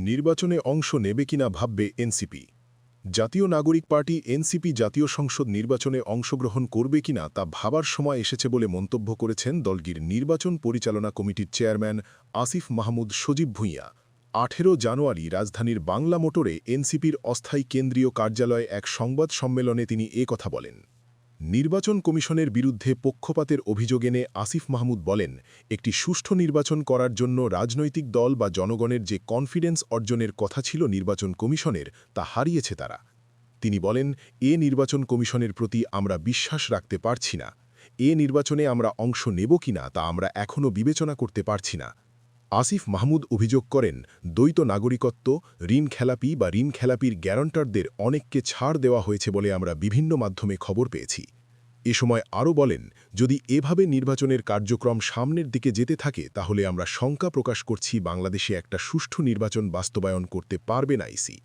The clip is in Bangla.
নির্বাচনে অংশ নেবে কিনা ভাববে এনসিপি। জাতীয় নাগরিক পার্টি এনসিপি জাতীয় সংসদ নির্বাচনে অংশগ্রহণ করবে কিনা তা ভাবার সময় এসেছে বলে মন্তব্য করেছেন দলটির নির্বাচন পরিচালনা কমিটির চেয়ারম্যান আসিফ মাহমুদ সজীব ভুঁইয়া। ১৮ জানুয়ারি রাজধানীর বাংলা মোটরে এনসিপির অস্থায়ী কেন্দ্রীয় কার্যালয়ে এক সংবাদ সম্মেলনে তিনি কথা বলেন। নির্বাচন কমিশনের বিরুদ্ধে পক্ষপাতের অভিযোগ এনে আসিফ মাহমুদ বলেন, একটি সুষ্ঠু নির্বাচন করার জন্য রাজনৈতিক দল বা জনগণের যে কনফিডেন্স অর্জনের কথা ছিল নির্বাচন কমিশনের, তা হারিয়েছে তারা। তিনি বলেন, নির্বাচন কমিশনের প্রতি আমরা বিশ্বাস রাখতে পারছি না। নির্বাচনে আমরা অংশ নেব কিনা তা আমরা এখনও বিবেচনা করতে পারছি না। আসিফ মাহমুদ অভিযোগ করেন, দ্বৈত নাগরিকত্ব, ঋণ খেলাপি বা ঋণ খেলাপির গ্যারান্টারদের অনেককে ছাড় দেওয়া হয়েছে বলে আমরা বিভিন্ন মাধ্যমে খবর পেয়েছি। এ সময় আরও বলেন, যদি এভাবে নির্বাচনের কার্যক্রম সামনের দিকে যেতে থাকে তাহলে আমরা শঙ্কা প্রকাশ করছি বাংলাদেশে একটা সুষ্ঠু নির্বাচন বাস্তবায়ন করতে পারবে না ইসি।